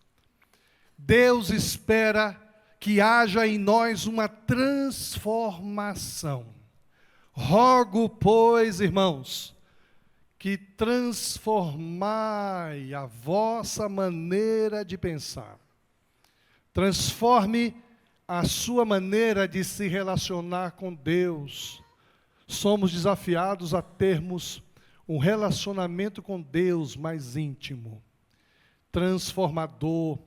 Deus espera que haja em nós uma transformação. Rogo, pois, irmãos, que transformai a vossa maneira de pensar. Transforme a sua maneira de se relacionar com Deus. Somos desafiados a termos um relacionamento com Deus mais íntimo, transformador,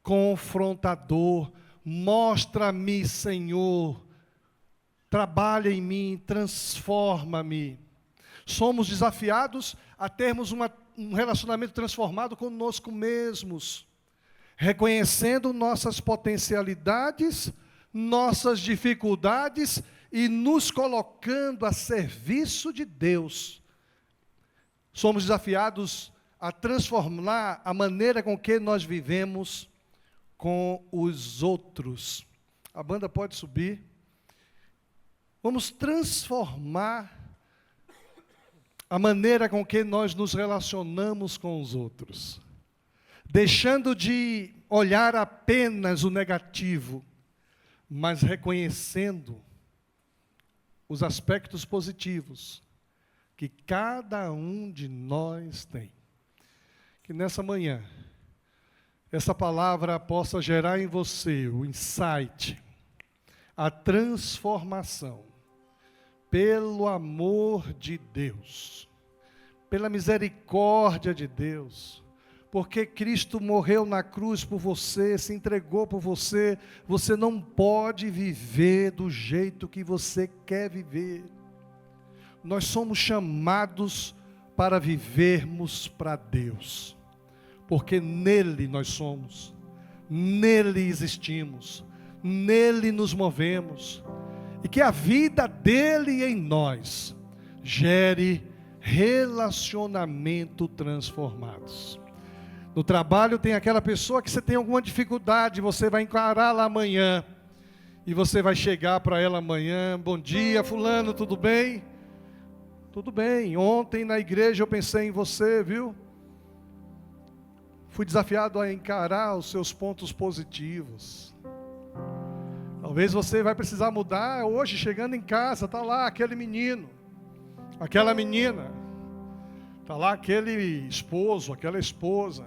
confrontador. Mostra-me, Senhor, trabalha em mim, transforma-me. Somos desafiados a termos um relacionamento transformado conosco mesmos, reconhecendo nossas potencialidades, nossas dificuldades e nos colocando a serviço de Deus. Somos desafiados a transformar a maneira com que nós vivemos com os outros. A banda pode subir. Vamos transformar a maneira com que nós nos relacionamos com os outros, deixando de olhar apenas o negativo, mas reconhecendo os aspectos positivos que cada um de nós tem. Que nessa manhã, essa palavra possa gerar em você o insight, a transformação, pelo amor de Deus, pela misericórdia de Deus, porque Cristo morreu na cruz por você, se entregou por você. Você não pode viver do jeito que você quer viver. Nós somos chamados para vivermos para Deus, porque nele nós somos, nele existimos, nele nos movemos, e que a vida dele em nós gere relacionamento transformados. No trabalho tem aquela pessoa que você tem alguma dificuldade, você vai encará-la amanhã, e você vai chegar para ela amanhã: bom dia fulano, tudo bem? Tudo bem, ontem na igreja eu pensei em você, viu? Fui desafiado a encarar os seus pontos positivos. Talvez você vai precisar mudar hoje, chegando em casa, está lá aquele menino, aquela menina, está lá aquele esposo, aquela esposa,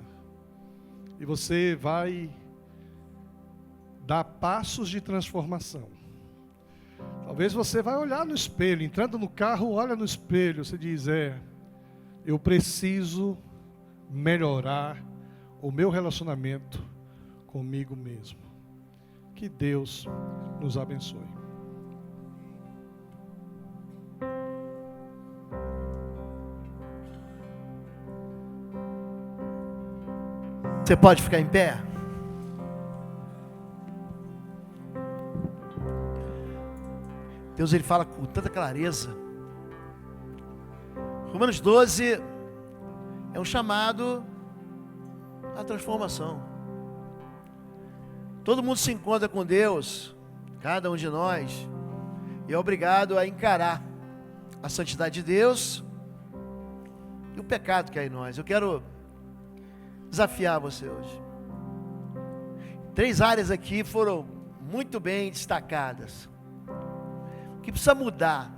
e você vai dar passos de transformação. Talvez você vai olhar no espelho, entrando no carro, olha no espelho, você diz: eu preciso melhorar o meu relacionamento comigo mesmo. Que Deus nos abençoe.
Você pode ficar em pé? Deus, ele fala com tanta clareza. Romanos 12 é um chamado à transformação. Todo mundo se encontra com Deus, cada um de nós, e é obrigado a encarar a santidade de Deus e o pecado que há em nós. Eu quero desafiar você hoje. 3 áreas aqui foram muito bem destacadas. O que precisa mudar,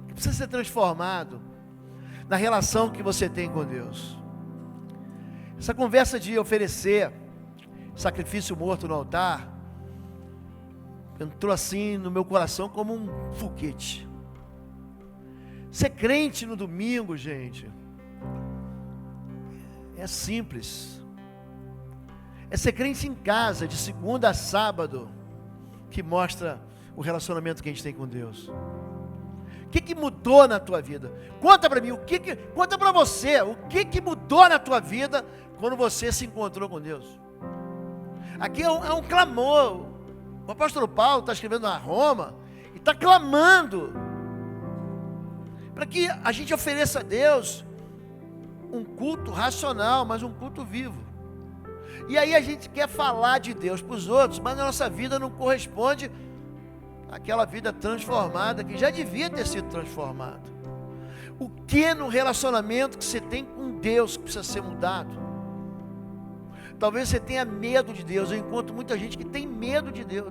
o que precisa ser transformado na relação que você tem com Deus. Essa conversa de oferecer sacrifício morto no altar entrou assim no meu coração como um foguete. Ser crente no domingo, gente, é simples. É ser crente em casa, de segunda a sábado, que mostra o relacionamento que a gente tem com Deus. O que mudou na tua vida? Conta para mim, conta para você, o que mudou na tua vida quando você se encontrou com Deus? Aqui é um clamor. O apóstolo Paulo está escrevendo a Roma e está clamando para que a gente ofereça a Deus um culto racional, mas um culto vivo. E aí a gente quer falar de Deus para os outros, mas a nossa vida não corresponde àquela vida transformada que já devia ter sido transformada. O que no relacionamento que você tem com Deus que precisa ser mudado? Talvez você tenha medo de Deus. Eu encontro muita gente que tem medo de Deus.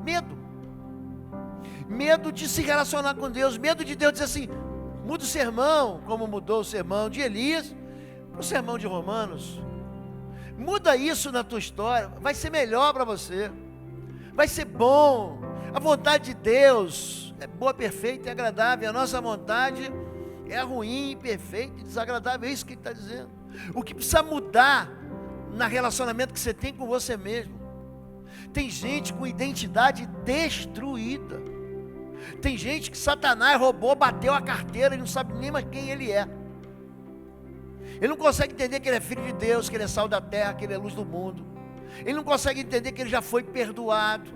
Medo de se relacionar com Deus. Medo de Deus dizer assim: Muda o sermão, como mudou o sermão de Elias, para o sermão de Romanos. Muda isso na tua história, vai ser melhor para você, vai ser bom. A vontade de Deus é boa, perfeita e agradável. A nossa vontade é ruim, imperfeita e desagradável. É isso que ele está dizendo. O que precisa mudar no relacionamento que você tem com você mesmo. Tem gente com identidade destruída. Tem gente que Satanás roubou, bateu a carteira e não sabe nem mais quem ele é. Ele não consegue entender que ele é filho de Deus, que ele é sal da terra, que ele é luz do mundo. Ele não consegue entender que ele já foi perdoado.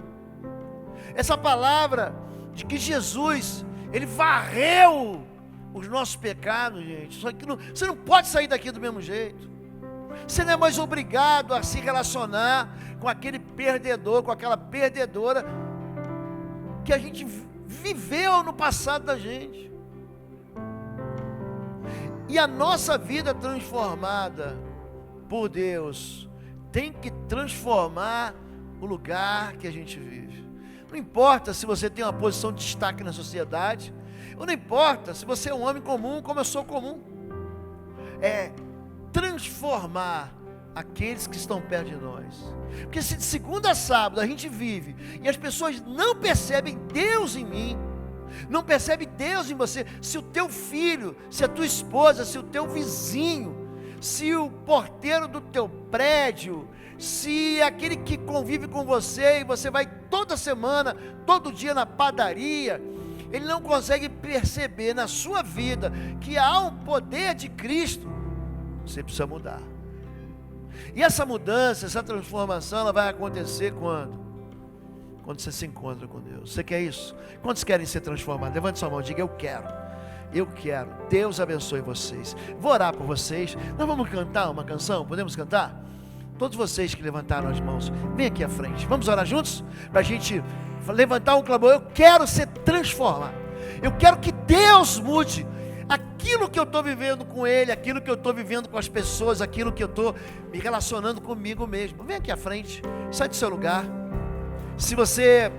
Essa palavra de que Jesus, ele varreu os nossos pecados, gente. Só que você não pode sair daqui do mesmo jeito. Você não é mais obrigado a se relacionar com aquele perdedor, com aquela perdedora que a gente viveu no passado da gente. E a nossa vida transformada por Deus tem que transformar o lugar que a gente vive. Não importa se você tem uma posição de destaque na sociedade, ou não importa se você é um homem comum, como eu sou comum. É transformar aqueles que estão perto de nós. Porque se de segunda a sábado a gente vive e as pessoas não percebem Deus em mim, não percebem Deus em você, se o teu filho, se a tua esposa, se o teu vizinho, se o porteiro do teu prédio, se aquele que convive com você e você vai toda semana, todo dia na padaria, ele não consegue perceber na sua vida que há um poder de Cristo, você precisa mudar. E essa mudança, essa transformação, ela vai acontecer quando? Quando você se encontra com Deus. Você quer isso? Quantos querem ser transformados? Levante sua mão e diga: eu quero. Eu quero. Deus abençoe vocês. Vou orar por vocês. Nós vamos cantar uma canção? Podemos cantar? Todos vocês que levantaram as mãos, vem aqui à frente. Vamos orar juntos? Para a gente levantar um clamor. Eu quero ser transformado. Eu quero que Deus mude aquilo que eu estou vivendo com Ele, aquilo que eu estou vivendo com as pessoas, aquilo que eu estou me relacionando comigo mesmo. Vem aqui à frente, sai do seu lugar. Se você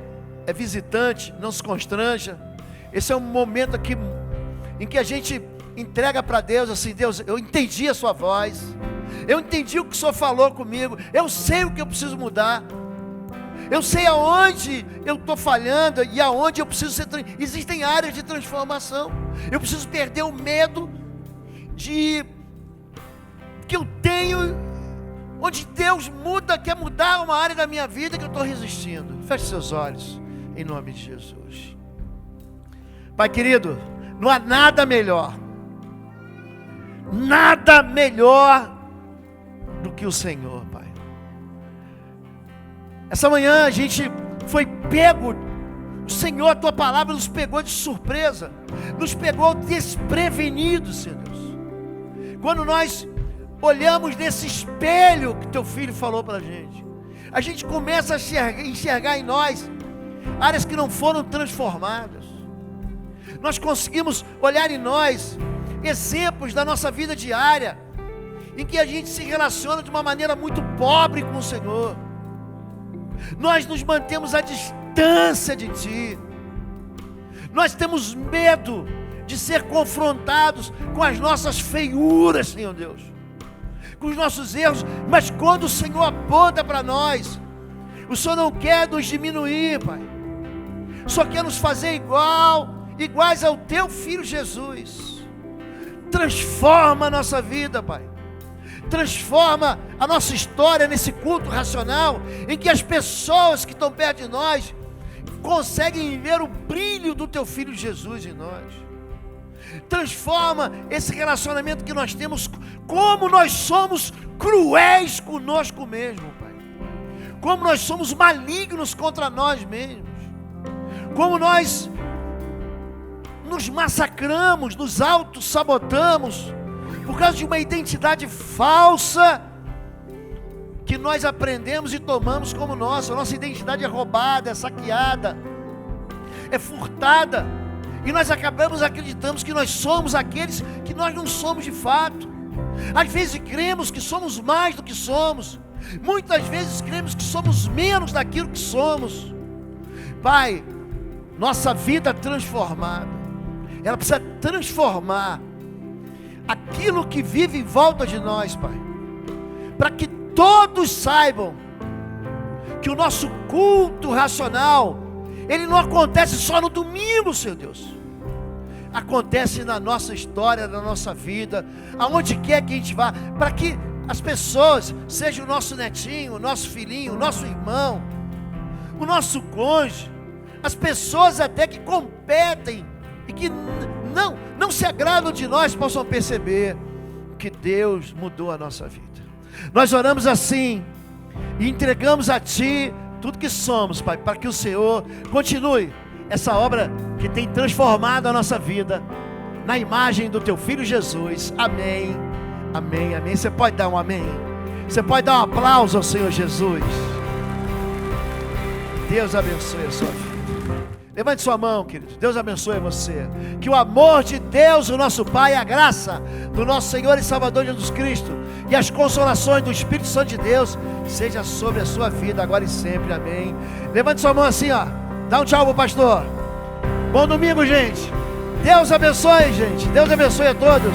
é visitante, não se constranja. Esse é um momento aqui em que a gente entrega para Deus assim: Deus, eu entendi a sua voz, eu entendi o que o Senhor falou comigo, eu sei o que eu preciso mudar, eu sei aonde eu estou falhando e aonde eu preciso ser. Existem áreas de transformação. Eu preciso perder o medo que eu tenho, onde Deus quer mudar uma área da minha vida que eu estou resistindo. Feche seus olhos, em nome de Jesus. Pai querido, não há nada melhor do que o Senhor, Pai. Essa manhã a gente foi pego, o Senhor, a Tua palavra nos pegou de surpresa, nos pegou desprevenidos, Senhor Deus. Quando nós olhamos nesse espelho que Teu Filho falou para a gente começa a enxergar em nós áreas que não foram transformadas. Nós conseguimos olhar em nós exemplos da nossa vida diária, em que a gente se relaciona de uma maneira muito pobre com o Senhor. Nós nos mantemos à distância de Ti. Nós temos medo de ser confrontados com as nossas feiuras, Senhor Deus, com os nossos erros. Mas quando o Senhor aponta para nós, o Senhor não quer nos diminuir, Pai, só quer nos fazer iguais ao Teu Filho Jesus. Transforma a nossa vida, Pai. Transforma a nossa história nesse culto racional, em que as pessoas que estão perto de nós conseguem ver o brilho do Teu Filho Jesus em nós. Transforma esse relacionamento que nós temos, como nós somos cruéis conosco mesmo, Pai. Como nós somos malignos contra nós mesmos. Como nós nos massacramos, nos auto-sabotamos, por causa de uma identidade falsa que nós aprendemos e tomamos como nossa. A nossa identidade é roubada, é saqueada, é furtada, e nós acabamos acreditando que nós somos aqueles que nós não somos de fato. Às vezes cremos que somos mais do que somos, muitas vezes cremos que somos menos daquilo que somos. Pai, nossa vida transformada ela precisa transformar aquilo que vive em volta de nós, Pai, para que todos saibam que o nosso culto racional, ele não acontece só no domingo, Senhor Deus, acontece na nossa história, na nossa vida, aonde quer que a gente vá, para que as pessoas, seja o nosso netinho, o nosso filhinho, o nosso irmão, o nosso cônjuge, as pessoas até que competem e que não se agradam de nós, possam perceber que Deus mudou a nossa vida. Nós oramos assim e entregamos a Ti tudo que somos, Pai, para que o Senhor continue essa obra que tem transformado a nossa vida na imagem do Teu Filho Jesus. Amém, amém, amém. Você pode dar um amém? Você pode dar um aplauso ao Senhor Jesus? Deus abençoe a sua vida. Levante sua mão, querido. Deus abençoe você. Que o amor de Deus, o nosso Pai, a graça do nosso Senhor e Salvador Jesus Cristo e as consolações do Espírito Santo de Deus seja sobre a sua vida agora e sempre. Amém. Levante sua mão assim, ó. Dá um tchau pro pastor. Bom domingo, gente. Deus abençoe, gente. Deus abençoe a todos.